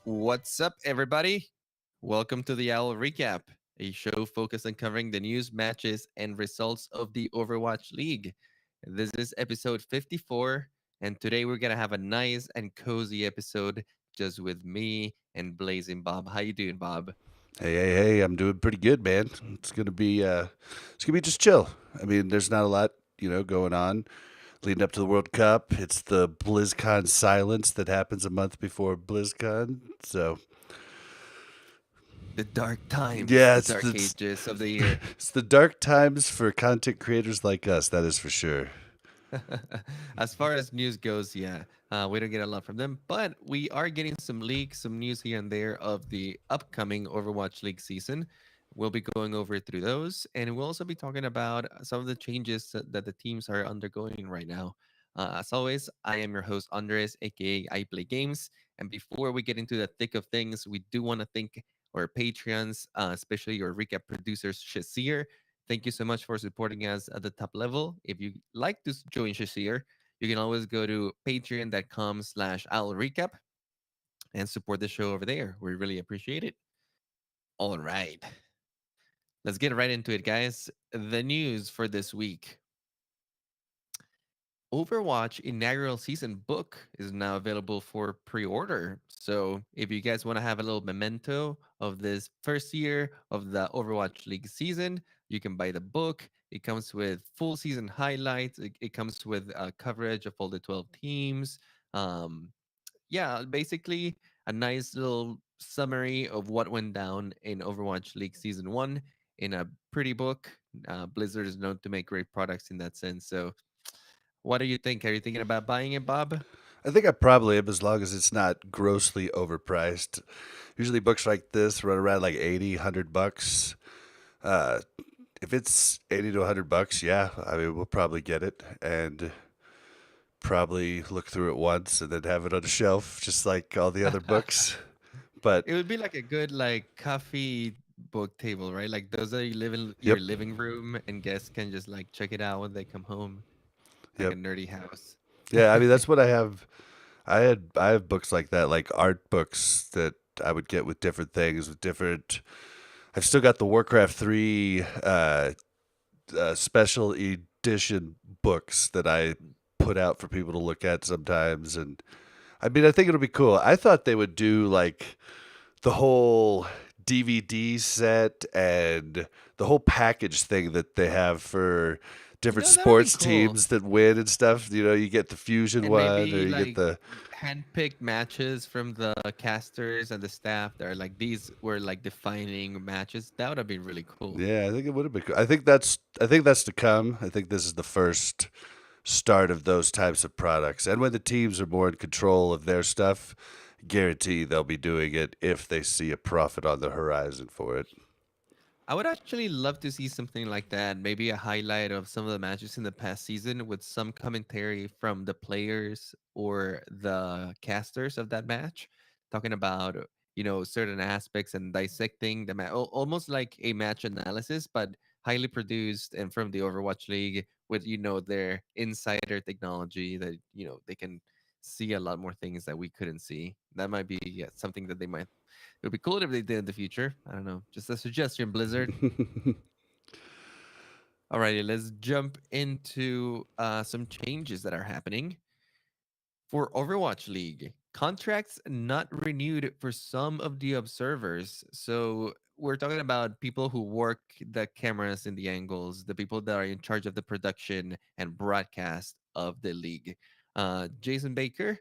What's up, everybody? Welcome to the Owl Recap, a show focused on covering the news, matches, and results of the Overwatch League. This is episode 54, and today we're gonna have a nice and cozy episode just with me and Blazing Bob. How you doing, Bob? Hey! I'm doing pretty good, man. It's gonna be just chill. I mean, there's not a lot, going on leading up to the World Cup. It's the BlizzCon silence that happens a month before BlizzCon. So The dark times, yeah, the it's dark the ages of the year. it's the dark times for content creators like us. That is for sure. As far as news goes, yeah, we don't get a lot from them, but we are getting some leaks, some news here and there of the upcoming Overwatch League season. We'll be going over through those, and we'll also be talking about some of the changes that the teams are undergoing right now. As always, I am your host, Andres, aka I Play Games. And before we get into the thick of things, we do want to thank our Patreons, especially our recap producers, Shazir. Thank you so much for supporting us at the top level. If you like to join Shazir, you can always go to patreon.com/I'll recap and support the show over there. We really appreciate it. All right. Let's get right into it, guys. The news for this week. Overwatch inaugural season book is now available for pre-order. So if you guys want to have a little memento of this first year of the Overwatch League season, you can buy the book. It comes with full season highlights. It comes with coverage of all the 12 teams. Um, yeah, basically a nice little summary of what went down in Overwatch League season one in a pretty book. Blizzard is known to make great products in that sense. So what do you think? Are you thinking about buying it, Bob? I think I probably am as long as it's not grossly overpriced. Usually books like this run around like 80, $100. Uh, if it's 80 to $100, yeah, I mean we'll probably get it and probably look through it once and then have it on a shelf, just like all the other books. But It would be like a good like coffee book table, right? Like those that you live in your yep, living room and guests can just like check it out when they come home, like a yep, nerdy house. yeah. I mean that's what I have. I have books like that, like art books that I would get with different things, with different. I've still got the Warcraft 3 special edition books that I put out for people to look at sometimes, and I mean I think it'll be cool. I thought they would do like the whole DVD set and the whole package thing that they have for different That'll be sports cool. teams that win and stuff. You get the fusion And one, or maybe you get like the handpicked matches from the casters and the staff that are like these were like defining matches. That would have been really cool. yeah. I think it would have been cool. I think that's to come. I think this is the first start of those types of products, and when the teams are more in control of their stuff, guarantee they'll be doing it if they see a profit on the horizon for it. I would actually love to see something like that. Maybe a highlight of some of the matches in the past season with some commentary from the players or the casters of that match, talking about certain aspects and dissecting the match, almost like a match analysis, but highly produced and from the Overwatch League with their insider technology that they can see a lot more things that we couldn't see. That might be something that they might it would be cool if they did in the future. I don't know. Just a suggestion, Blizzard. Alrighty, let's jump into some changes that are happening. For Overwatch League, contracts not renewed for some of the observers. So we're talking about people who work the cameras and the angles, the people that are in charge of the production and broadcast of the league. Jason Baker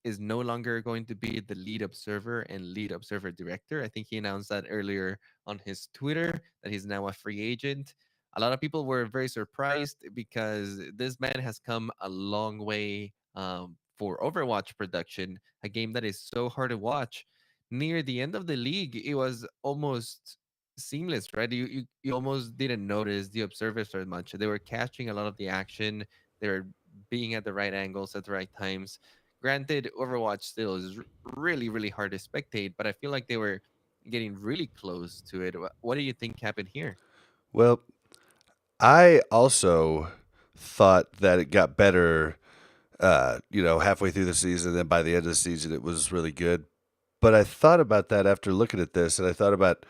is no longer going to be the lead observer and lead observer director. I think he announced that earlier on his Twitter that he's now a free agent. A lot of people were very surprised because this man has come a long way for Overwatch production, a game that is so hard to watch. Near the end of the league, it was almost seamless, right? You almost didn't notice the observers very much. They were catching a lot of the action. They were being at the right angles at the right times. Granted, Overwatch still is really, really hard to spectate, but I feel like they were getting really close to it. What do you think happened here? Well, I also thought that it got better, halfway through the season. Then by the end of the season, it was really good. But I thought about that after looking at this, and I thought about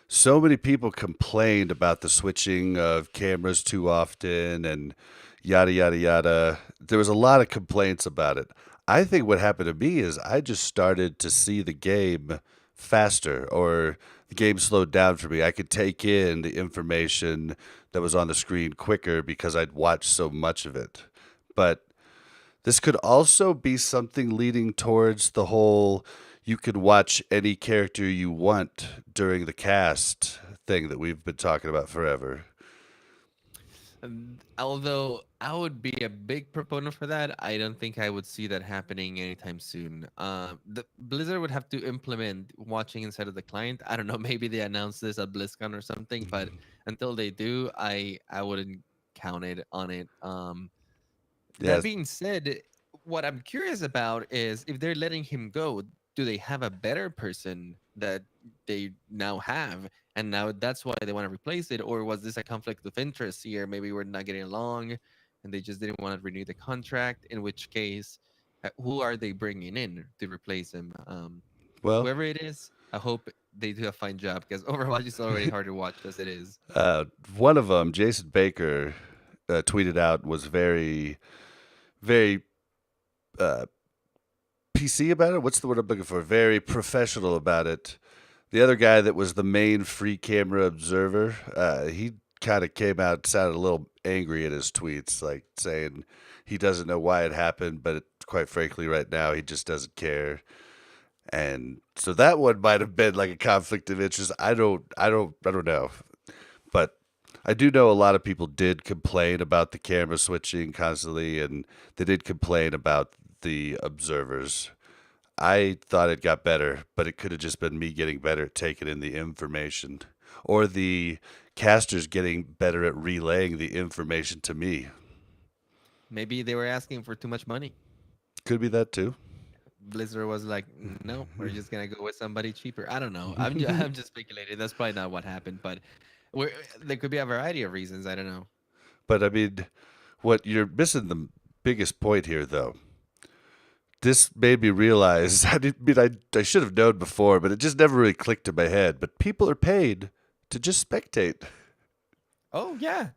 so many people complained about the switching of cameras too often and yada, yada, yada. There was a lot of complaints about it. I think what happened to me is I just started to see the game faster, or the game slowed down for me. I could take in the information that was on the screen quicker because I'd watched so much of it. But this could also be something leading towards the whole you can watch any character you want during the cast thing that we've been talking about forever. Although I would be a big proponent for that, I don't think I would see that happening anytime soon. The Blizzard would have to implement watching inside of the client. I don't know, maybe they announce this at BlizzCon or something, but until they do, I wouldn't count it on it. That Yes. being said, what I'm curious about is if they're letting him go, do they have a better person that they now have? And now that's why they want to replace it? Or was this a conflict of interest here? Maybe we're not getting along and they just didn't want to renew the contract, in which case, who are they bringing in to replace him? Well, Whoever it is, I hope they do a fine job because Overwatch is already hard to watch as it is. uh, one of them, Jason Baker, tweeted out was very, very uh, PC about it. What's the word I'm looking for? Very professional about it. The other guy that was the main free camera observer, he kind of came out, sounded a little angry at his tweets, like saying he doesn't know why it happened, but quite frankly, right now he just doesn't care. And so that one might have been like a conflict of interest. I don't know, but I do know a lot of people did complain about the camera switching constantly, and they did complain about the observers. I thought it got better, but it could have just been me getting better at taking in the information, or the casters getting better at relaying the information to me. Maybe they were asking for too much money. Could be that too. Blizzard was like, no, we're just gonna go with somebody cheaper. I don't know. I'm just speculating. That's probably not what happened, but there could be a variety of reasons. I don't know. But I mean, what you're missing the biggest point here, though. This made me realize I should have known before, but it just never really clicked in my head. But people are paid to just spectate. Oh yeah,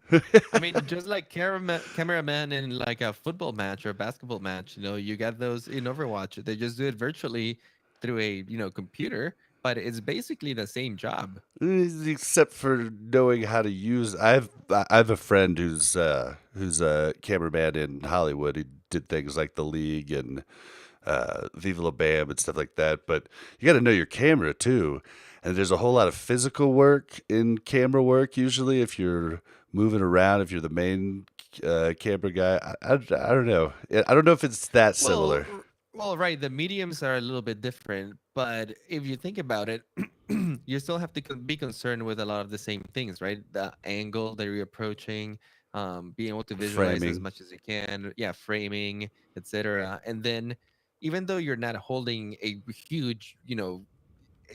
I mean, just like cameraman in like a football match or a basketball match, you got those in Overwatch. They just do it virtually through a computer, but it's basically the same job. Except for knowing how to use. I have a friend who's a cameraman in Hollywood. He did things like The League and Viva La Bam and stuff like that. But you got to know your camera too. And there's a whole lot of physical work in camera work. Usually, if you're moving around, if you're the main camera guy, I don't know. I don't know if it's that Well, similar. well, right. The mediums are a little bit different, but if you think about it, you still have to be concerned with a lot of the same things, right? The angle that you're approaching, being able to visualize as Framing. much as you can, yeah, framing, etc. And then, even though you're not holding a huge,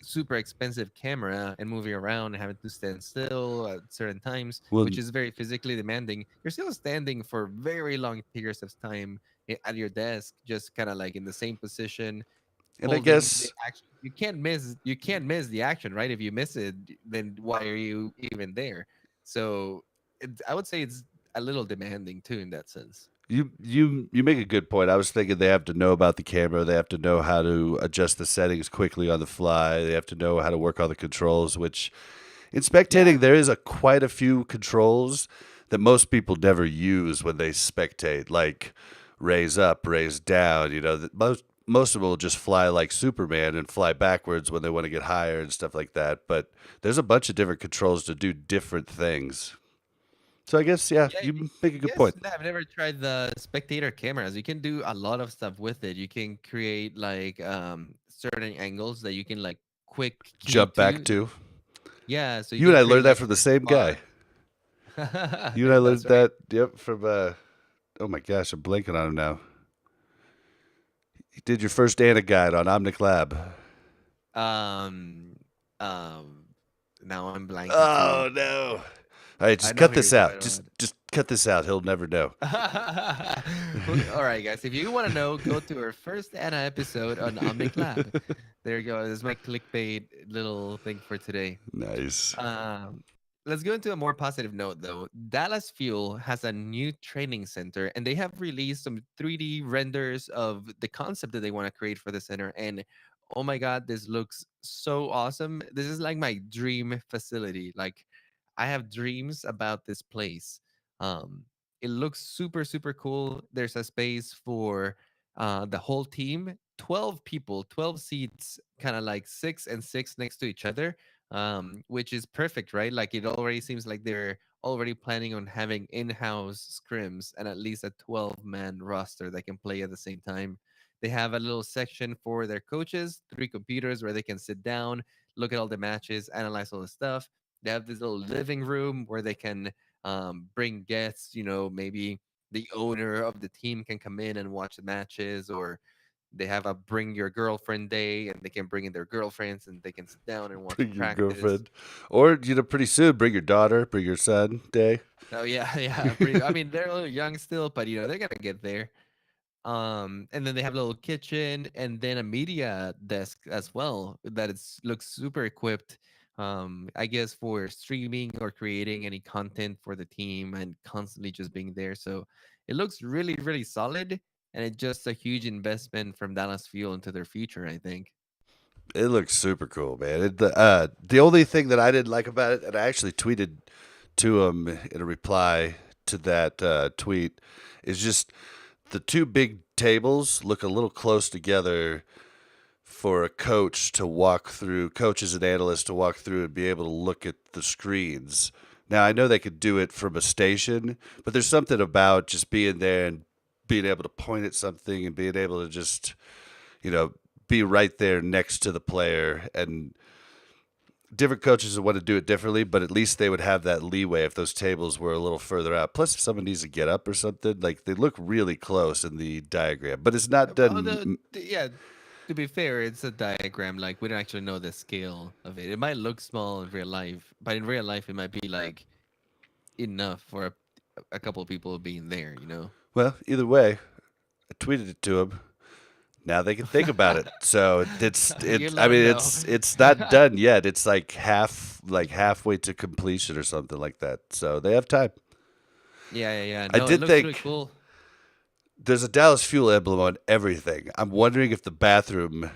super expensive camera and moving around and having to stand still at certain times, Well, which is very physically demanding, you're still standing for very long periods of time at your desk, just kind of like in the same position, and I holding the guess action. You can't miss the action, right? If you miss it, then why are you even there? So I would say it's a little demanding too in that sense. you make a good point. I was thinking they have to know about the camera. They have to know how to adjust the settings quickly on the fly. They have to know how to work all the controls. Which in spectating, Yeah. there is quite a few controls that most people never use when they spectate, like raise up, raise down. That most of them will just fly like Superman and fly backwards when they want to get higher and stuff like that. But there's a bunch of different controls to do different things. So I guess yeah, Yeah, you make a good yes, point. I've never tried the spectator cameras. You can do a lot of stuff with it. You can create like certain angles that you can like quick key Jump back to. to. Yeah, so you You and can I create learned that like from the same guy. a You and I that's learned right. that, yep, from oh my gosh, I'm blanking on him now. You did your first Anna guide on Omnic Lab. Um um now I'm blanking too. Oh no. All right, I just know cut who you're this talking out. about. Just cut this out. He'll never know. All right, guys. If you want to know, go to our first Anna episode on Omnic Lab. There you go. This is my clickbait little thing for today. Nice. Um, let's go into a more positive note, though. Dallas Fuel has a new training center, and they have released some 3D renders of the concept that they want to create for the center. And oh my God, this looks so awesome! This is like my dream facility. Like, I have dreams about this place. Um, it looks super, super cool. There's a space for the whole team, 12 people, 12 seats, kind of like six and six next to each other, which is perfect, right? Like it already seems like they're already planning on having in-house scrims and at least a 12-man roster that can play at the same time. They have a little section for their coaches, three computers where they can sit down, look at all the matches, analyze all the stuff. They have this little living room where they can bring guests. Maybe the owner of the team can come in and watch the matches, or they have a bring your girlfriend day and they can bring in their girlfriends and they can sit down and watch Bring your practice. girlfriend, or pretty soon bring your daughter, bring your son. Day. Oh yeah, yeah, pretty. I mean, they're a little young still, but they're gonna get there. And then they have a little kitchen and then a media desk as well that looks super equipped. I guess for streaming or creating any content for the team and constantly just being there. So it looks really, really solid, and it's just a huge investment from Dallas Fuel into their future, I think. It looks super cool, man. The only thing that I didn't like about it, and I actually tweeted to him in a reply to that tweet, is just the two big tables look a little close together for a coach to walk through, coaches and analysts to walk through and be able to look at the screens. Now, I know they could do it from a station, but there's something about just being there and being able to point at something and being able to just, you know, be right there next to the player. And different coaches would want to do it differently, but at least they would have that leeway if those tables were a little further out. Plus, if someone needs to get up or something, like they look really close in the diagram, but it's not Although, done. yeah, to be fair, it's a diagram. Like we don't actually know the scale of it. It might look small in real life, but in real life, it might be like enough for a couple of people being there. Well, either way, I tweeted it to him. Now they can think about it. So it's You it's. I let them mean, know. it's not done yet. It's like halfway to completion or something like that. So they have time. Yeah, yeah, yeah. I No, it did looks really think cool. there's a Dallas Fuel emblem on everything. I'm wondering if the bathroom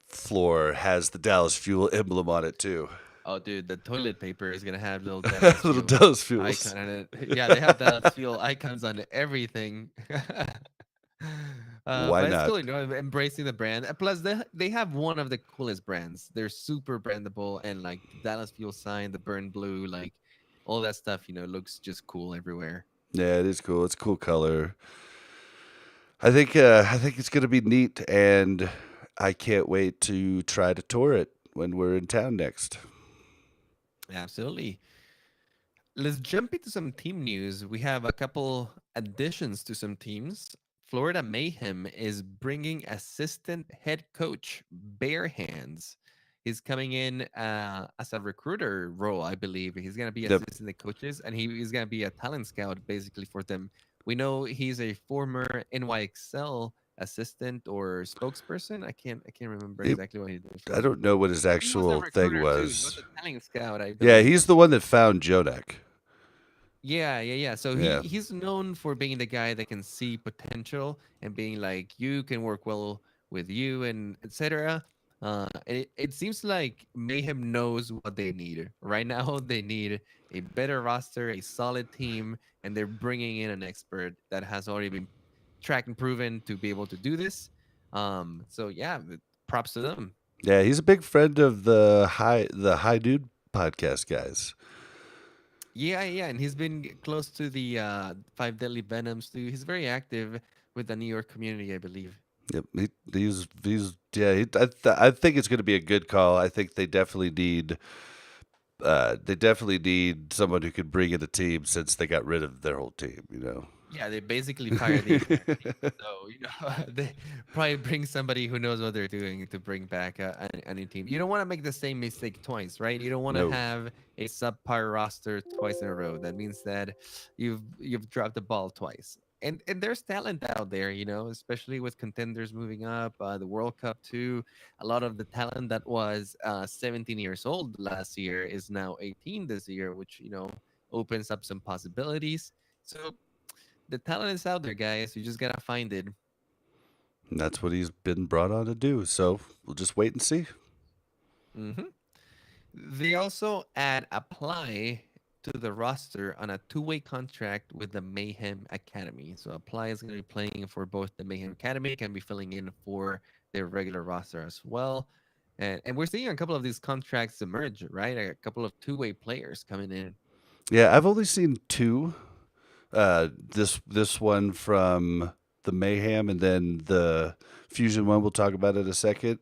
floor has the Dallas Fuel emblem on it too. Oh, dude, the toilet paper is gonna have little Dallas Little Fuel Dallas Fuels. icon on it. Yeah, they have Dallas Fuel icons on everything. Why But it's not? cool, embracing the brand. Plus, they have one of the coolest brands. They're super brandable, and like the Dallas Fuel sign, the burn blue, like all that stuff. Looks just cool everywhere. Yeah, it is cool. It's a cool color. I think it's gonna be neat, and I can't wait to try to tour it when we're in town next. Absolutely. Let's jump into some team news. We have a couple additions to some teams. Florida Mayhem is bringing assistant head coach Bare Hands. He's coming in as a recruiter role, I believe. He's going to be Yep. assisting the coaches, and he's going to be a talent scout basically for them. We know he's a former NYXL assistant or spokesperson. I can't remember It, exactly what he did I before. don't know what his But he was a actual thing recruiter too. He was was. a talent scout, I Yeah, believe. he's the one that found Jodak. Yeah, yeah, yeah. So he Yeah. he's known for being the guy that can see potential and being like, you can work well with you and etc. It seems like Mayhem knows what they need right now. They need a better roster, a solid team, and they're bringing in an expert that has already been tracked and proven to be able to do this. So yeah, props to them. Yeah, he's a big friend of the High Dude podcast guys. Yeah, yeah, and he's been close to the Five Deadly Venoms too. He's very active with the New York community, I believe. Yep, he's yeah. I think it's going to be a good call. I think they definitely need someone who can bring in a team since they got rid of their whole team. Yeah, they basically fire the entire team. So, they probably bring somebody who knows what they're doing to bring back a new team. You don't want to make the same mistake twice, right? You don't want to No. have a subpar roster twice in a row. That means that you've dropped the ball twice. And there's talent out there, especially with contenders moving up, the World Cup too. A lot of the talent that was 17 years old last year is now 18 this year, which opens up some possibilities. So the talent is out there, guys. You just gotta find it. And that's what he's been brought on to do. So we'll just wait and see. hmm They also add Apply to the roster on a two-way contract with the Mayhem Academy. So Apply is going to be playing for both the Mayhem Academy, can be filling in for their regular roster as well. And we're seeing a couple of these contracts emerge, right? A couple of two-way players coming in. Yeah, I've only seen two. This one from the Mayhem, and then the Fusion one. We'll talk about in a second.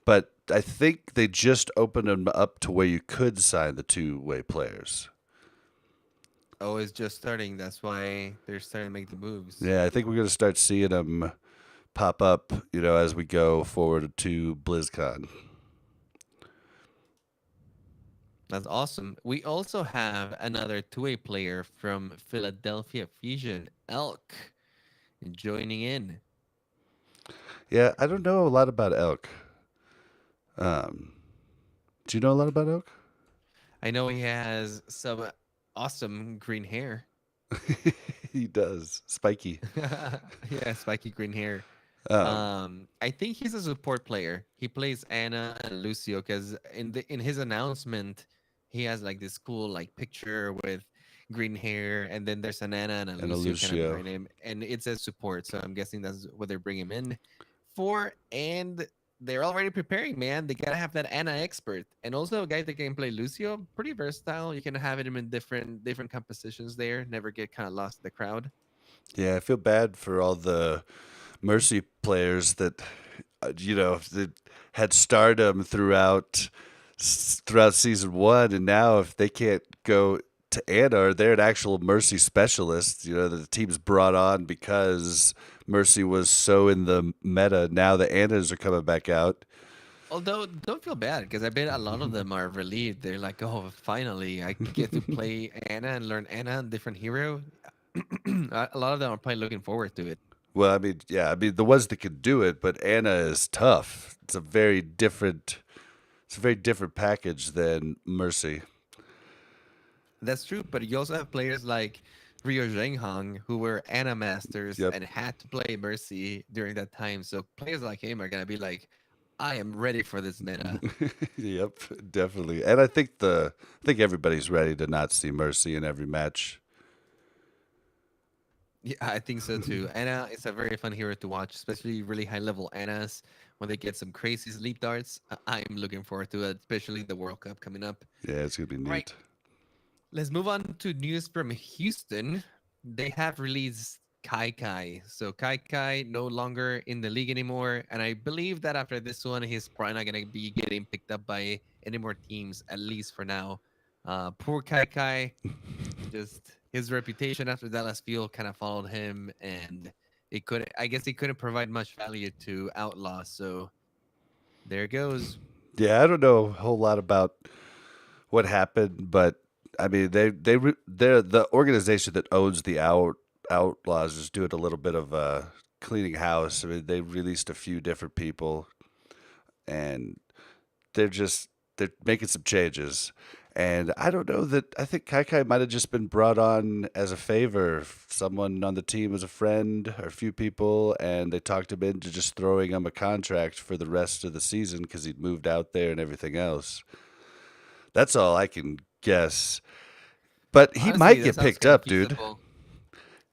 But I think they just opened them up to where you could sign the two-way players. Oh, it's just starting. That's why they're starting to make the moves. Yeah, I think we're gonna start seeing them pop up, as we go forward to BlizzCon. That's awesome. We also have another two-way player from Philadelphia Fusion, Elk, joining in. Yeah, I don't know a lot about Elk. Um, do you know a lot about Elk? I know he has some awesome green hair. He does. Spiky. Yeah, spiky green hair. Um, I think he's a support player. He plays Anna and Lucio because in his announcement, he has like this cool like picture with green hair, and then there's an Anna and a and a Lucio kind of Lucio. behind him, and it says support. So I'm guessing that's what they're bringing him in for, and they're already preparing. Man, they gotta have that Anna expert, and also a guy that can play Lucio. Pretty versatile. You can have him in different compositions there. Never get kind of lost in the crowd. Yeah, I feel bad for all the Mercy players that, that had stardom throughout season one, and now if they can't go to Anna, or they're an actual Mercy specialist, that the team's brought on because Mercy was so in the meta. Now the Annas are coming back out. Although, don't feel bad because I bet a lot of them are relieved. They're like, "Oh, finally, I get to play Anna and learn Anna, a different hero." A lot of them are probably looking forward to it. Well, I mean, yeah, I mean the ones that can do it, but Anna is tough. It's a very different package than Mercy. That's true, but you also have players like Rio Zhenghong who were Anna masters Yep. and had to play Mercy during that time. So players like him are gonna be like, "I am ready for this meta." Yep, definitely. And I think everybody's ready to not see Mercy in every match. Yeah, I think so too. Anna is a very fun hero to watch, especially really high level Annas when they get some crazy sleep darts. I'm looking forward to it, especially the World Cup coming up. Yeah, it's gonna be All right, neat. let's move on to news from Houston. They have released Kai Kai. So Kai Kai no longer in the league anymore, and I believe that after this one, he's probably not gonna be getting picked up by any more teams, at least for now. Poor Kai Kai, just his reputation after Dallas Fuel kind of followed him, and it could I guess he couldn't provide much value to Outlaw. So there it goes. Yeah, I don't know a whole lot about what happened, but I mean they're the organization that owns the Outlaws is doing a little bit of cleaning house. I mean they released a few different people, and they're making some changes. And I don't know that I think Kai Kai might have just been brought on as a favor. Someone on the team was a friend or a few people, and they talked him into just throwing him a contract for the rest of the season because he'd moved out there and everything else. That's all I can guess. But he Honestly, might that get sounds picked kind of up, dude. feasible.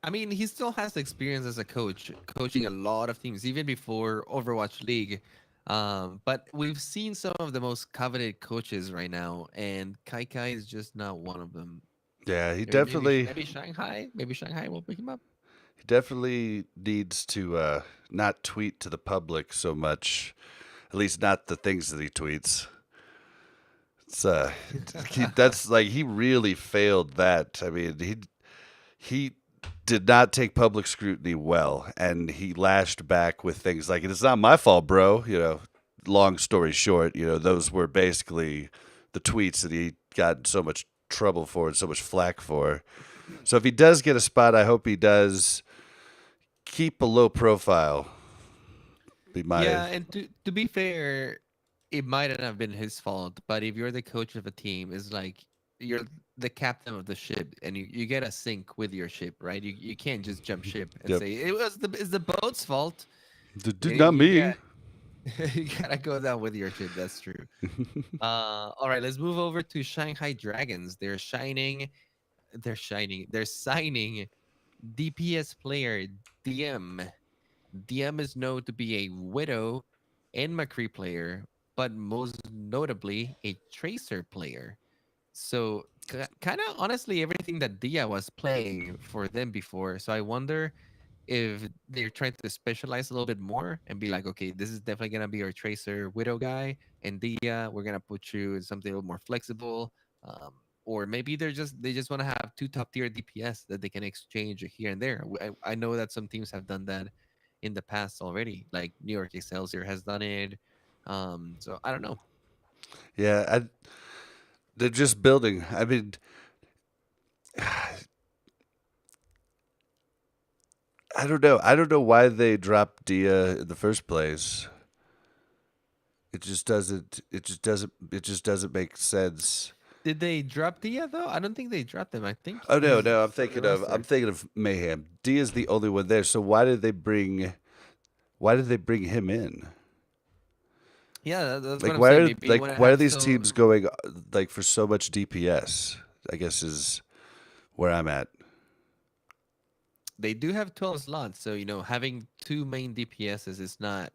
I mean, he still has experience as a coach, coaching a lot of teams, even before Overwatch League. But we've seen some of the most coveted coaches right now, and Kai Kai is just not one of them. Yeah, Maybe Shanghai, maybe Shanghai will pick him up. he definitely needs to not tweet to the public so much. At least not the things that he tweets. It's that's like he really failed that. I mean, he did not take public scrutiny well, and he lashed back with things like, "It's not my fault, bro." Long story short, those were basically the tweets that he got in so much trouble for and so much flack for. So if he does get a spot, I hope he does keep a low profile. Be my Yeah, and to be fair, it might not have been his fault, but if you're the coach of a team, it's like you're the captain of the ship, and you get a sink with your ship, right? You can't just jump ship and yep. say it's the boat's fault. Not You me. got you gotta go down with your ship. That's true. All right, let's move over to Shanghai Dragons. They're signing DPS player DM. DM is known to be a Widow and McCree player, but most notably a Tracer player. So kind of honestly everything that Dia was playing for them before. So I wonder if they're trying to specialize a little bit more and be like, okay, this is definitely gonna be our Tracer Widow guy, and Dia, we're gonna put you in something a little more flexible. Um, or maybe they just want to have two top tier DPS that they can exchange here and there. I know that some teams have done that in the past already, like New York Excelsior has done it. So I don't know. Yeah, they're just building. I mean, I don't know. I don't know why they dropped Dia in the first place. It just doesn't. It just doesn't. It just doesn't make sense. Did they drop Dia though? I don't think they dropped him. I think Oh no, he's no. I'm still on the thinking of. I'm roster. thinking of Mayhem. Dia's the only one there. So why did they bring? Why did they bring him in? Yeah, that's what Like I'm why saying. are Maybe you like want to why are have these so teams going like for so much DPS? I guess is where I'm at. they do have 12 slots, so having two main DPSs is not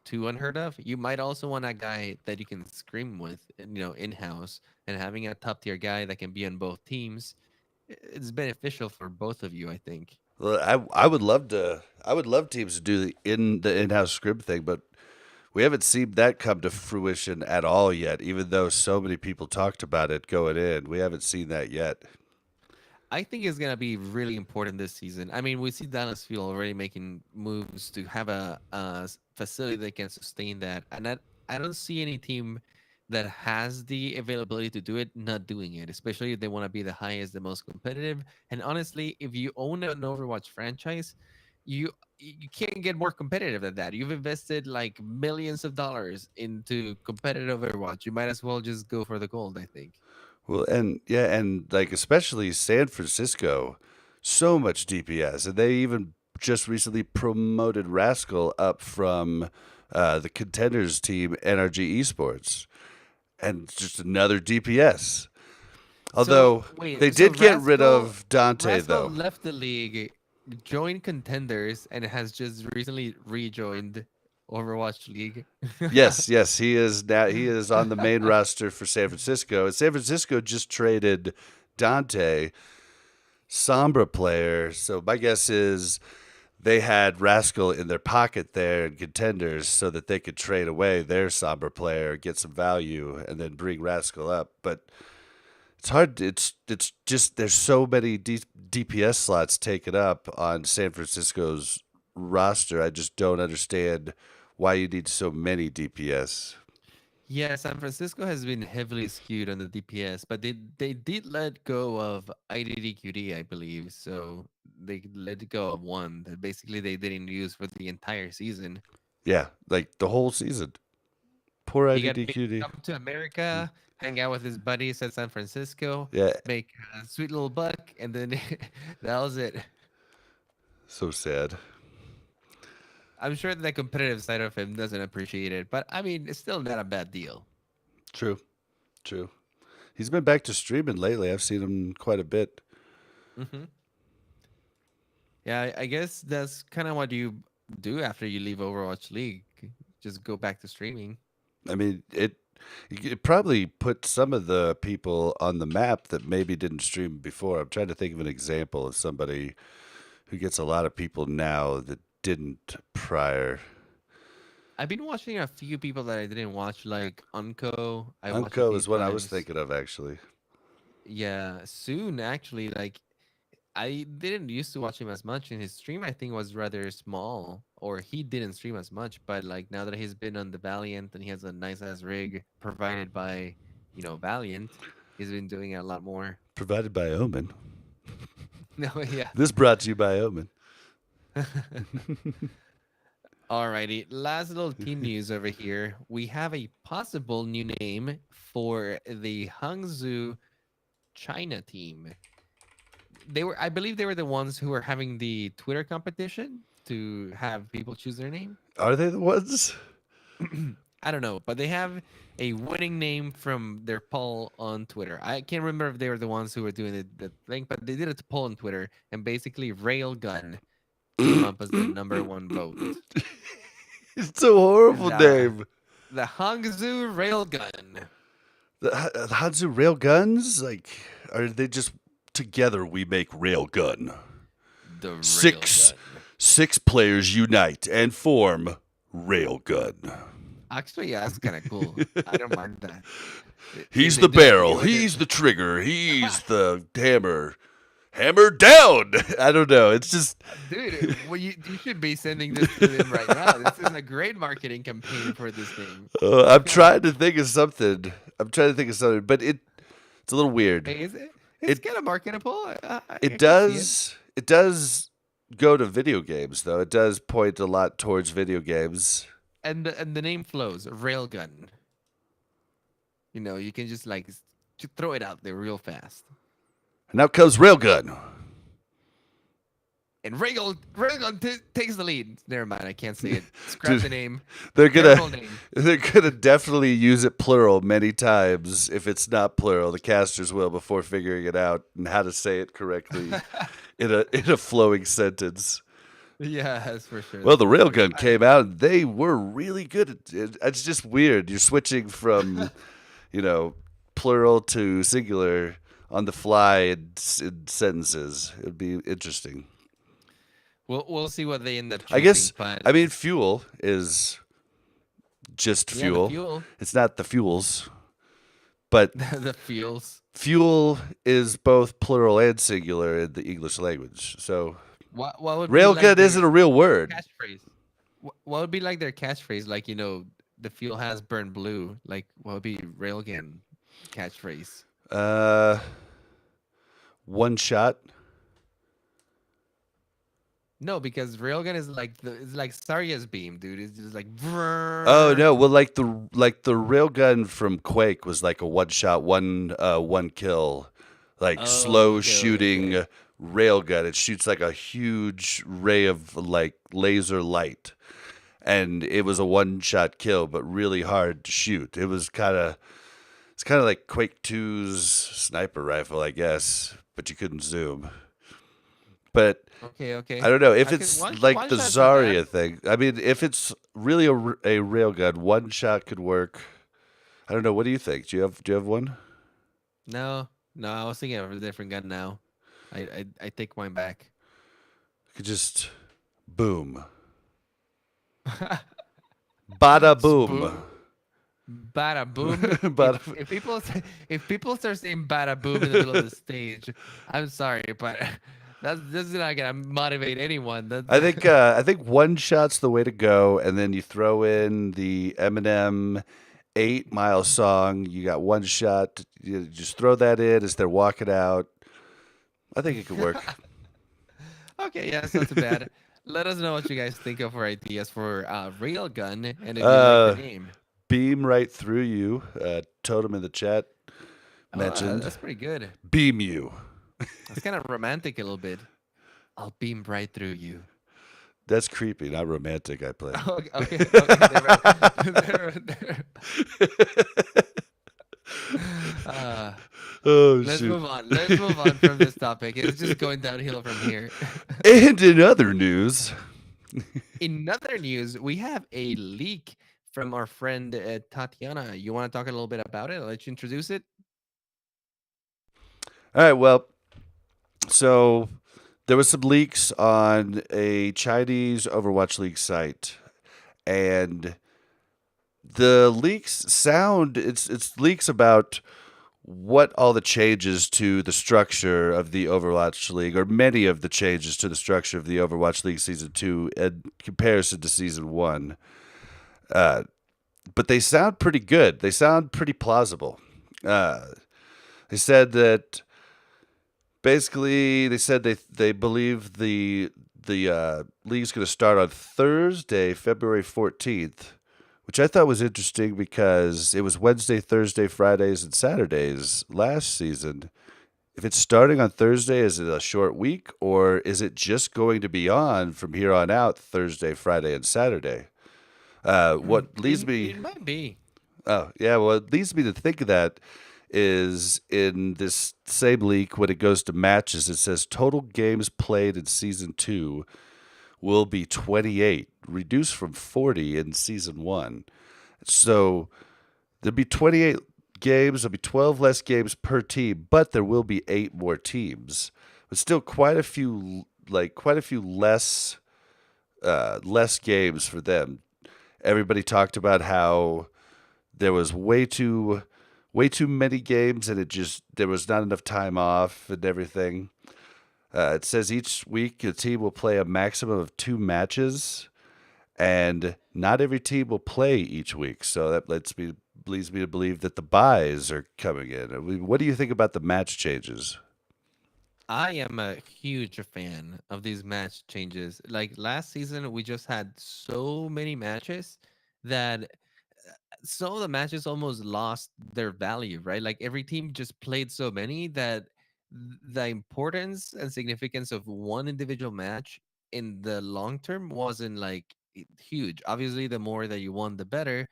too unheard of. You might also want a guy that you can scrim with, in house, and having a top tier guy that can be on both teams. It's beneficial for both of you, I think. Well, I would love to. I would love teams to do the in-house script thing, but we haven't seen that come to fruition at all yet. Even though so many people talked about it going in, we haven't seen that yet. I think it's gonna be really important this season. I mean, we see Dallas Field already making moves to have a facility that can sustain that, and I don't see any team that has the availability to do it not doing it. Especially if they want to be the highest, the most competitive. And honestly, if you own an Overwatch franchise, you you can't get more competitive than that. You've invested like millions of dollars into competitive Overwatch. You might as well just go for the gold. I think. Well, and yeah, and like especially San Francisco, so much DPS, and they even just recently promoted Rascal up from the contenders team NRG Esports, and just another DPS. So Although they wait, so did get rid Rascal of Dante, Rascal though. left the league, joined contenders, and has just recently rejoined Overwatch League. Yes, yes, he is now. He is on the main roster for San Francisco, and San Francisco just traded Dante, Sombra player. So my guess is they had Rascal in their pocket there in contenders so that they could trade away their Sombra player, get some value, and then bring Rascal up. But it's hard. It's just there's so many DPS slots taken up on San Francisco's roster. I just don't understand why you need so many DPS. Yeah, San Francisco has been heavily skewed on the DPS, but they did let go of IDDQD, I believe. So they let go of one that basically they didn't use for the entire season. Yeah, like the whole season. Poor He got paid to IDDQD. come to America, hang out with his buddies at San Francisco, Yeah, make a sweet little buck, and then that was it. so sad. I'm sure the competitive side of him doesn't appreciate it, but I mean, it's still not a bad deal. True, true. He's been back to streaming lately. I've seen him quite a bit. Hmm. Yeah, I guess that's kind of what you do after you leave Overwatch League. Just go back to streaming. I mean, it probably put some of the people on the map that maybe didn't stream before. I'm trying to think of an example of somebody who gets a lot of people now that didn't prior. I've been watching a few people that I didn't watch, like Unco. I watched a Unco few is what I was times. thinking of actually. Yeah, soon actually. Like I didn't used to watch him as much, and his stream I think was rather small, or he didn't stream as much. But like now that he's been on the Valiant and he has a nice ass rig provided by Valiant, he's been doing it a lot more. Provided by Omen. No, yeah. This brought to you by Omen. Alrighty, last little team news over here. We have a possible new name for the Hangzhou China team. I believe they were the ones who were having the Twitter competition to have people choose their name. Are they the ones? I don't know, but they have a winning name from their poll on Twitter. I can't remember if they were the ones who were doing the thing, but they did a poll on Twitter, and basically Railgun came up as the number one vote. It's a horrible name. The Hangzhou Railgun. The Hanzu Railguns? Like, are they just together we make Railgun? The Six Railgun. players unite and form Railgun. Actually, yeah, that's kind of cool. I don't mind that. He's They the do it barrel. with it. He's the trigger. He's the hammer. Hammer down. I don't know. It's just Dude, well, you should be sending this to them right now. This is a great marketing campaign for this thing. I'm trying to think of something. But it's a little weird. Hey, is it? It's kind of marketable. I It can see it. does go to video games though. It does point a lot towards video games. And the name flows. Railgun. You can just like throw it out there real fast. And now comes Railgun. And Railgun takes the lead. Never mind, I can't say it. Scrap Dude, the name. They're Terrible gonna name. they're gonna definitely use it plural many times. If it's not plural, the casters will before figuring it out and how to say it correctly in a flowing sentence. Yeah, that's for sure. Well, the Railgun came out and they were really good at it. It's just weird. You're switching from, plural to singular on the fly in sentences. It would be interesting. We'll see what they end up choosing. I guess, but fuel is just yeah, fuel. the fuel. It's not the fuels. But The fuels. fuel is both plural and singular in the English language. So What would be railgun like their isn't a real word. catchphrase? What would be like their catchphrase? Like, the fuel has burned blue. Like, what would be Railgun catchphrase? One shot. No, because Railgun is like it's like Zarya's beam, dude. It's just like Oh no! Well, like the railgun from Quake was like a one shot, one kill, like Oh, slow okay, shooting okay. railgun. It shoots like a huge ray of like laser light, and it was a one shot kill, but really hard to shoot. It's kind of like Quake 2's sniper rifle, I guess, but you couldn't zoom. But Okay. I don't know if Okay, it's one like the shot's not bad. Zarya thing. I mean, if it's really a railgun, one shot could work. I don't know. What do you think? Do you have one? No, I was thinking of a different gun now. I take mine back. Could just boom, bada boom. Spoon. Bada boom. Bada- If people start saying bada boom in the middle of the stage, I'm sorry, but this is not gonna motivate anyone. I think one shot's the way to go, and then you throw in the Eminem 8 Mile song. You got one shot. You just throw that in as they're walking out. I think it could work. Okay, yeah, that's not too bad. Let us know what you guys think of our ideas for Railgun, and if you like the name. Beam right through you. Totem in the chat mentioned. That's pretty good. Beam you. It's kind of romantic a little bit. I'll beam right through you. That's creepy, not romantic. I play. Okay. Oh Let's shoot! move on. Let's move on from this topic. It's just going downhill from here. And in other news, In other news, we have a leak from our friend Tatiana. You want to talk a little bit about it? I'll let you introduce it. all right. Well, so there was some leaks on a Chinese Overwatch League site, and the leaks sound it's leaks about what all the changes to the structure of the Overwatch League, or many of the changes to the structure of the Overwatch League Season 2 in comparison to Season 1. Uh, but they sound pretty good. They sound pretty plausible. Uh, they said that basically, they said they believe the league's going to start on Thursday, February 14th, which I thought was interesting because it was Wednesday, Thursday, Fridays, and Saturdays last season. If it's starting on Thursday, is it a short week, or is it just going to be on from here on out Thursday, Friday, and Saturday? What leads me It might be. Oh, yeah. Well, it leads me to think of that is in this same leak when it goes to matches, it says total games played in season two will be 28, reduced from 40 in season one. So there'll be 28 games, there'll be 12 less games per team, but there will be eight more teams. But still quite a few less games for them. Everybody talked about how there was way too many games and it just there was not enough time off and everything. It says each week a team will play a maximum of two matches, and not every team will play each week. So that leads me to believe that the buys are coming in. I mean, what do you think about the match changes? I am a huge fan of these match changes. Like last season, we just had so many matches that some of the matches almost lost their value, right? Like every team just played so many that the importance and significance of one individual match in the long term wasn't like huge. Obviously, the more that you won, the better.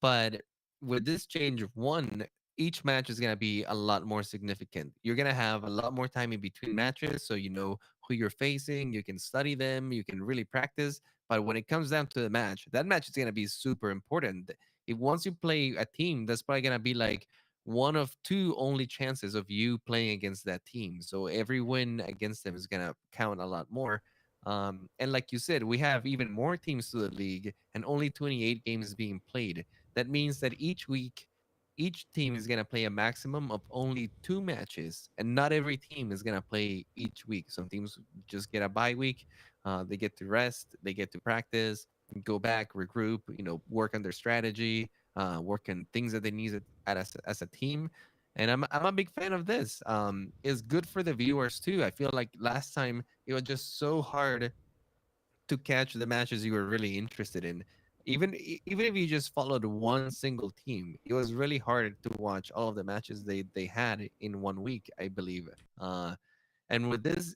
But with this change of one, each match is going to be a lot more significant. You're going to have a lot more time in between matches, so you know who you're facing, you can study them, you can really practice. But when it comes down to the match, that match is going to be super important. If once you play a team, that's probably going to be like one of two only chances of you playing against that team. So every win against them is going to count a lot more. And like you said, we have even more teams to the league and only 28 games being played. That means that each week, each team is going to play a maximum of only two matches, and not every team is going to play each week. Some teams just get a bye week, they get to rest, they get to practice, go back, regroup, work on their strategy, work on things that they need as a team. And I'm a big fan of this. It's good for the viewers too. I feel like last time it was just so hard to catch the matches you were really interested in. Even if you just followed one single team, it was really hard to watch all of the matches they had in one week, I believe. And with this,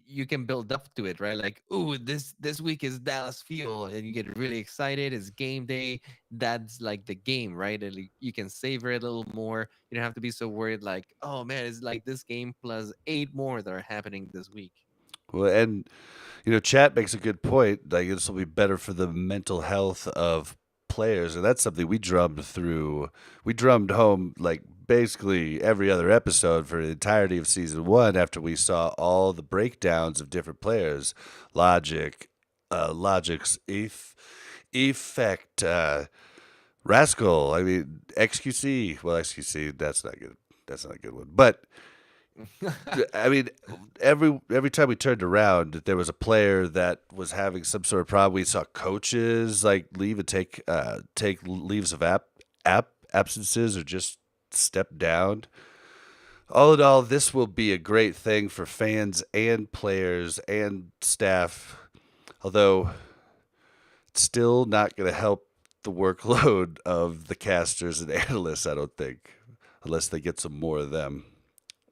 you can build up to it, right? Like, ooh, this week is Dallas Fuel, and you get really excited. It's game day. That's like the game, right? And you can savor it a little more. You don't have to be so worried, like, oh man, it's like this game plus eight more that are happening this week. Well, and chat makes a good point. Like this will be better for the mental health of players, and that's something we drummed through. We drummed home like basically every other episode for the entirety of season one. After we saw all the breakdowns of different players, Logic's effect, Rascal. I mean XQC. Well, XQC. That's not good. That's not a good one. But I mean, every time we turned around, there was a player that was having some sort of problem. We saw coaches like leave and take leaves of absences or just step down. All in all, this will be a great thing for fans and players and staff. Although it's still not going to help the workload of the casters and analysts. I don't think, unless they get some more of them.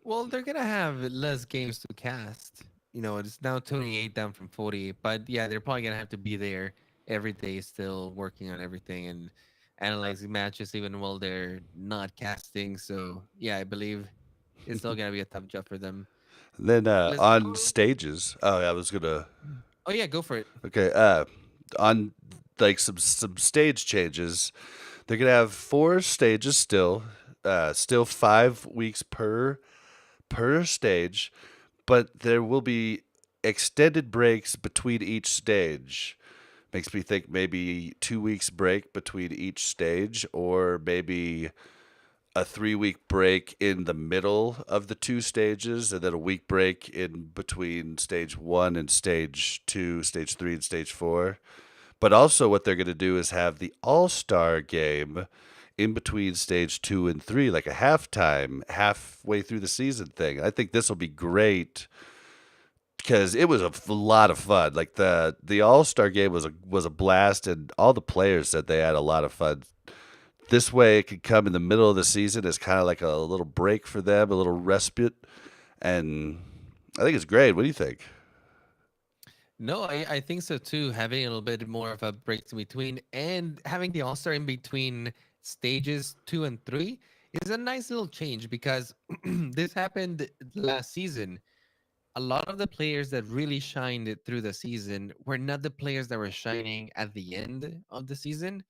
Well, they're gonna have less games to cast. It's now 28 down from 40, but yeah, they're probably gonna have to be there every day, still working on everything and analyzing matches, even while they're not casting. So yeah, I believe it's still gonna be a tough job for them. Then Let's on go. stages. Oh, yeah, I was gonna. Oh yeah, go for it. Okay. On like some stage changes, they're gonna have four stages still. Still 5 weeks per stage, but there will be extended breaks between each stage. Makes me think maybe 2 weeks break between each stage, or maybe a 3 week break in the middle of the two stages, and then a week break in between stage one and stage two, stage three and stage four. But also, what they're going to do is have the All Star game in between stage two and three, like a halftime, halfway through the season thing. I think this will be great because it was a lot of fun. Like the All Star game was a blast, and all the players said they had a lot of fun. This way, it could come in the middle of the season as kind of like a little break for them, a little respite, and I think it's great. What do you think? No, I think so too. Having a little bit more of a break in between and having the All Star in between stages 2 and 3 is a nice little change because this happened last season. A lot of the players that really shined it through the season were not the players that were shining at the end of the season.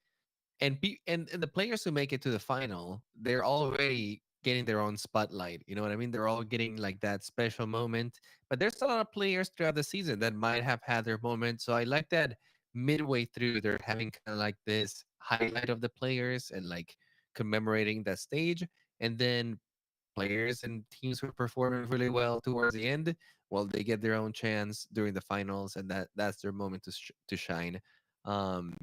And the players who make it to the final, they're already getting their own spotlight. You know what I mean? They're all getting like that special moment. But there's a lot of players throughout the season that might have had their moment. So I like that midway through they're having kind of like this highlight of the players and like commemorating that stage. And then players and teams who are performing really well towards the end, well, they get their own chance during the finals, and that's their moment to shine. Um,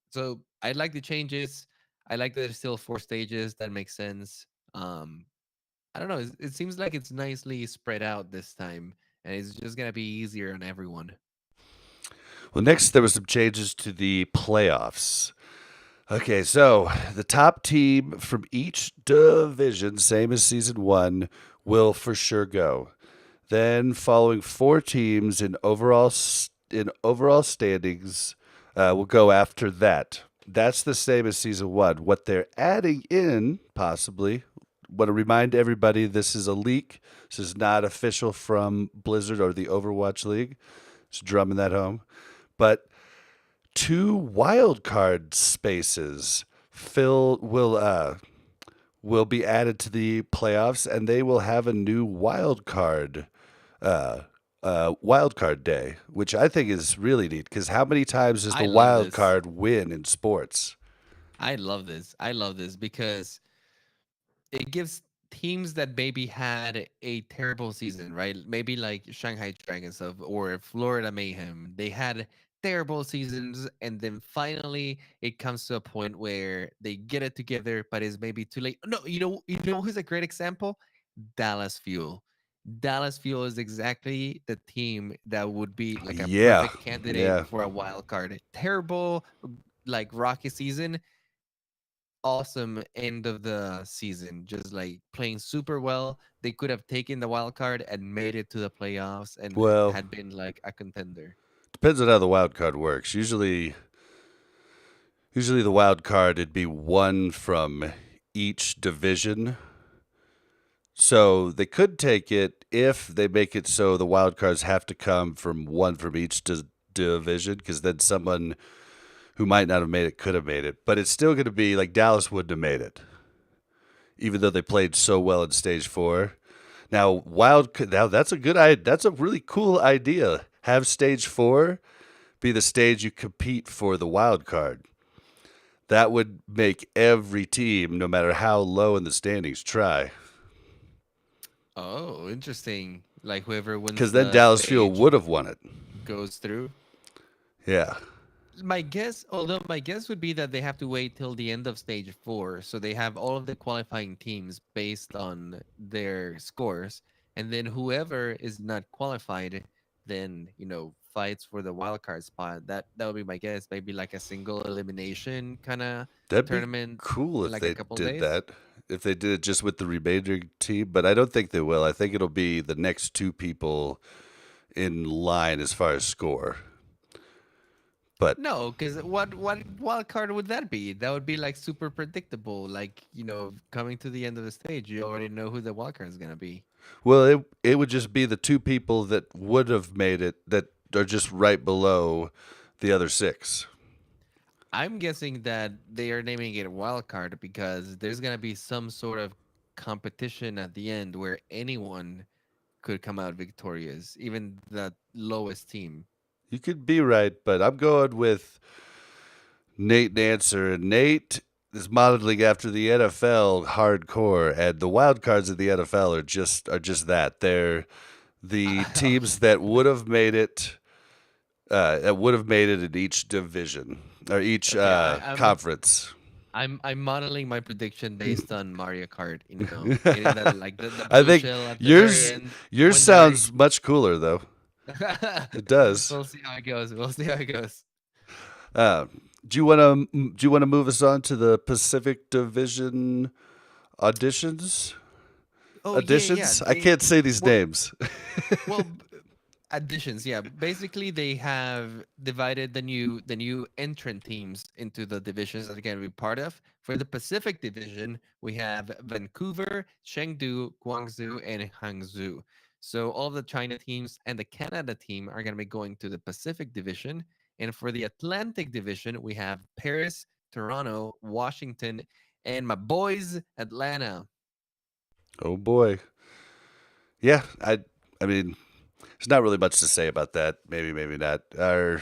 so I like the changes. I like that there's still 4 stages. That makes sense. Um, I don't know. It seems like it's nicely spread out this time, and it's just gonna be easier on everyone. Well, next there was some changes to the playoffs. Okay, so the top team from each division, same as season one, will for sure go. Then, following four teams in overall standings, will go after that. That's the same as season one. What they're adding in, possibly, want to remind everybody this is a leak. This is not official from Blizzard or the Overwatch League. Just drumming that home. But two wild card spaces fill will be added to the playoffs, and they will have a new uh, wild card day, which I think is really neat. Because how many times does the I love wild this. card win in sports? I love this. I love this because it gives teams that maybe had a terrible season, right? Maybe like Shanghai Dragons or Florida Mayhem. They had terrible seasons and then finally it comes to a point where they get it together, but it's maybe too late. No, you know who's a great example? Dallas Fuel. Dallas Fuel is exactly the team that would be like a Yeah, perfect candidate yeah. for a wild card. Terrible, like rocky season, awesome end of the season, just like playing super well. They could have taken the wild card and made it to the playoffs and Well, had been like a contender. depends on how the wild card works. Usually the wild card it'd be one from each division. So they could take it if they make it so the wild cards have to come from one from each division, because then someone who might not have made it could have made it. But it's still going to be like Dallas wouldn't have made it, even though they played so well in stage four. Now that's a good idea. That's a really cool idea. Have stage four be the stage you compete for the wild card. That would make every team, no matter how low in the standings, try. Oh, interesting. Like whoever wins Because then the Dallas Fuel stage would have won it. goes through. Yeah. My guess would be that they have to wait till the end of stage 4, so they have all of the qualifying teams based on their scores, and then whoever is not qualified, then fights for the wild card spot. That would be my guess. Maybe like a single elimination kind of That'd be tournament cool in if like a they couple did days. that. If they did it just with the remaining team, but I don't think they will. I think it'll be the next two people in line as far as score. But No, because what wild card would that be? That would be like super predictable. Like coming to the end of the stage, you already know who the wild card is gonna be. well, it would just be the two people that would have made it that are just right below the other six. I'm guessing that they are naming it wild card because there's gonna be some sort of competition at the end where anyone could come out victorious, even the lowest team. You could be right, but I'm going with Nate Nancer. And Nate, is modeling after the NFL hardcore, and the wild cards of the NFL are just that. They're the teams that would have made it. That would have made it in each division or each Okay, conference. I'm modeling my prediction based on Mario Kart. Meaning that like the I blue think shell at the very yours end yours wins the sounds race. much cooler though. It does. We'll see how it goes. We'll see how it goes. Uh, do you want to move us on to the Pacific Division auditions? Oh yeah, yeah. Auditions? I can't say these Well, names. well, additions, yeah. Basically, they have divided the new entrant teams into the divisions that they're going to be part of. For the Pacific Division, we have Vancouver, Chengdu, Guangzhou, and Hangzhou. So all of the China teams and the Canada team are going to be going to the Pacific Division. And for the Atlantic Division, we have Paris, Toronto, Washington, and my boys, Atlanta. Oh boy. Yeah, I mean, there's not really much to say about that. Maybe, maybe not. Our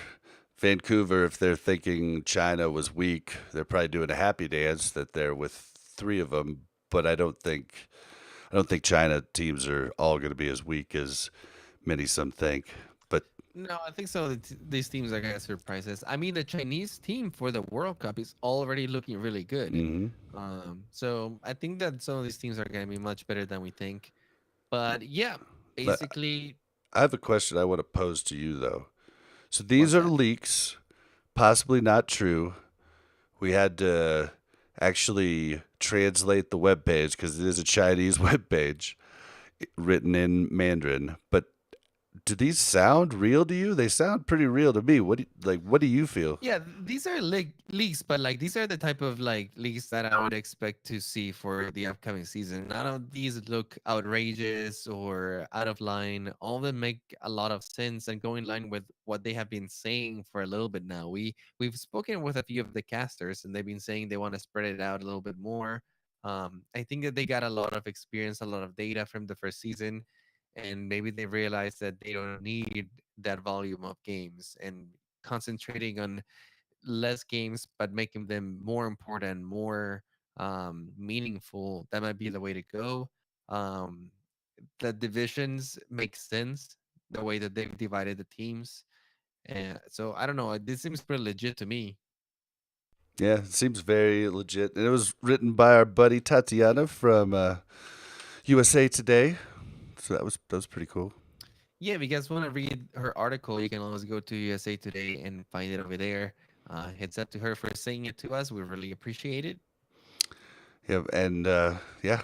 Vancouver, if they're thinking China was weak, they're probably doing a happy dance that they're with three of them. But I don't think China teams are all going to be as weak as many some think. But No, I think so. These teams are gonna surprise us. I mean, the Chinese team for the World Cup is already looking really good. mhm. So I think that some of these teams are gonna be much better than we think. But yeah, But basically, I have a question I want to pose to you though. So these what's are that? leaks, possibly not true. We had to actually translate the web page because it is a Chinese web page written in Mandarin. But do these sound real to you? They sound pretty real to me. What do you feel? Yeah, these are leaks, but like these are the type of like leaks that I would expect to see for the upcoming season. None of these look outrageous or out of line. All of them make a lot of sense and go in line with what they have been saying for a little bit now. We've spoken with a few of the casters, and they've been saying they want to spread it out a little bit more. I think that they got a lot of experience, a lot of data from the first season, and maybe they realized that they don't need that volume of games and concentrating on less games but making them more important, more meaningful. That might be the way to go. um, the divisions make sense, the way that they've divided the teams, and so I don't know, this seems pretty legit to me. Yeah, it seems very legit. And it was written by our buddy Tatiana from USA Today. So that was pretty cool. Yeah, if you guys want to read her article, you can always go to USA Today and find it over there. Heads up to her for saying it to us. We really appreciate it. Yeah, and yeah,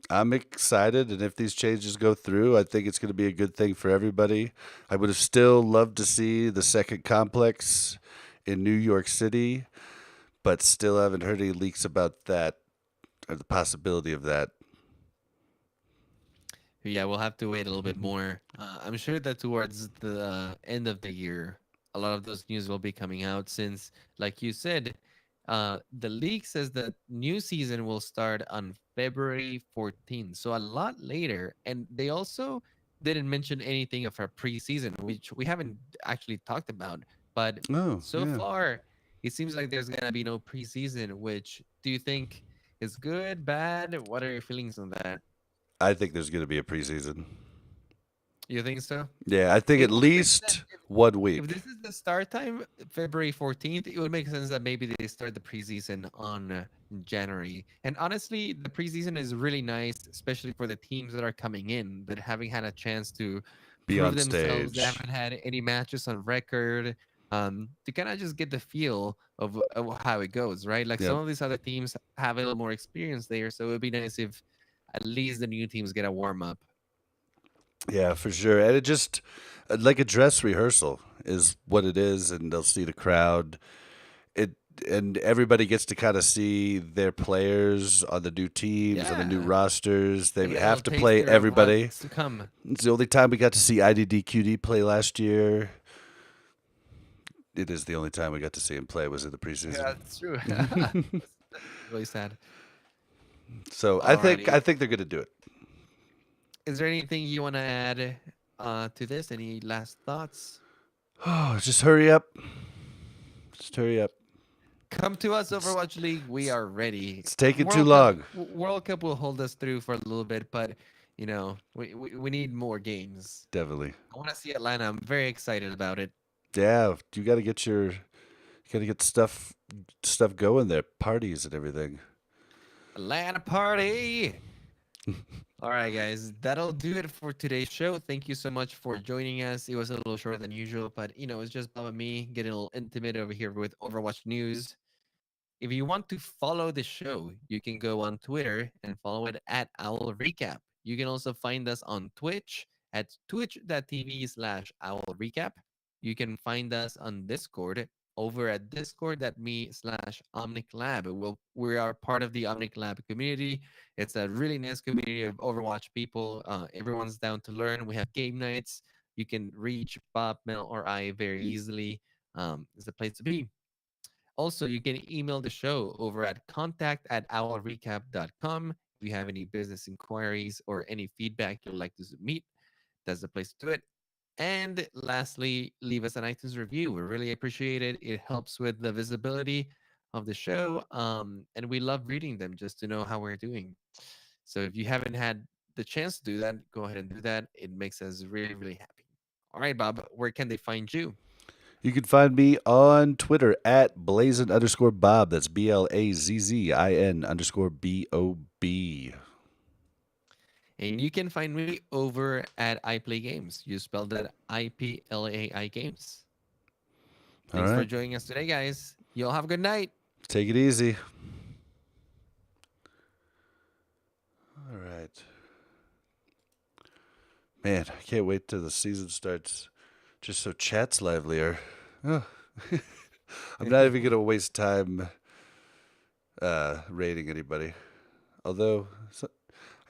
I'm excited, and if these changes go through, I think it's going to be a good thing for everybody. I would have still loved to see the second complex in New York City, but still haven't heard any leaks about that or the possibility of that. Yeah, we'll have to wait a little bit more. I'm sure that towards the end of the year, a lot of those news will be coming out since, like you said, the league says that new season will start on February 14th, so a lot later. And they also didn't mention anything of our preseason, which we haven't actually talked about. But Oh, so yeah. far, it seems like there's gonna be no preseason. Which do you think is good, bad? What are your feelings on that? I think there's going to be a preseason. You think so? Yeah, I think It at would make sense least 1 week. if this is the start time, February 14th. It would make sense that maybe they start the preseason on January. And honestly, the preseason is really nice, especially for the teams that are coming in that haven't had a chance to Be prove on themselves. They stage. haven't had any matches on record. To kind of just get the feel of how it goes, right? Like some Yep. of these other teams have a little more experience there, so it would be nice if at least the new teams get a warm up. Yeah, for sure. And it just like a dress rehearsal is what it is, and they'll see the crowd. It and everybody gets to kind of see their players on the new teams, on the new Yeah, rosters. They they get a have little to play taster of everybody. what's to come. It's the only time we got to see IDDQD play last year. It is the only time we got to see him play was in the Yeah, preseason. that's true. That's really sad. So I think Alrighty. I think they're going to do it. Is there anything you want to add to this? Any last thoughts? Oh, just hurry up. Just hurry up. Come to us, It's, Overwatch League. We are ready. it's taking too long. World Cup will hold us through for a little bit, but we need more games. Definitely. I want to see Atlanta. I'm very excited about it. Yeah, you got to get stuff going there, parties and everything. Atlanta party. All right, guys, that'll do it for today's show. Thank you so much for joining us. It was a little shorter than usual, but it's just Bob and me getting a little intimate over here with Overwatch news. If you want to follow the show, you can go on Twitter and follow it at Owl Recap. You can also find us on Twitch at twitch.tv/Owl Recap. You can find us on Discord over at discord.me/Omnic Lab. We are part of the Omnic Lab community. It's a really nice community of Overwatch people. Everyone's down to learn. We have game nights. You can reach Bob, Mel, or I very easily. It's the place to be. Also, you can email the show over at contact@owlrecap.com. If you have any business inquiries or any feedback you'd like to submit, that's the place to do it. And lastly, leave us an iTunes review. We really appreciate it. It helps with the visibility of the show. And we love reading them just to know how we're doing. So if you haven't had the chance to do that, go ahead and do that. It makes us really, really happy. All right, Bob, where can they find you? You can find me on Twitter at Blazin_Bob. That's BLAZZIN_BOB. And you can find me over at I Play Games. You spelled that IPLAI Games. All Thanks for right. joining us today, guys. Y'all have a good night. Take it easy. All right. Man, I can't wait till the season starts just so chat's livelier. Oh. I'm not even going to waste time rating anybody. Although,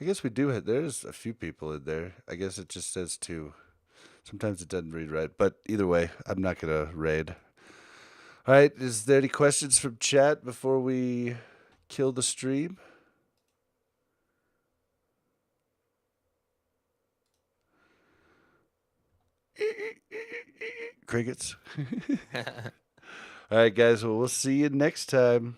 I guess we do. There's a few people in there. I guess it just says two. Sometimes it doesn't read right. But either way, I'm not going to raid. All right. Is there any questions from chat before we kill the stream? Crickets. All right, guys. Well, we'll see you next time.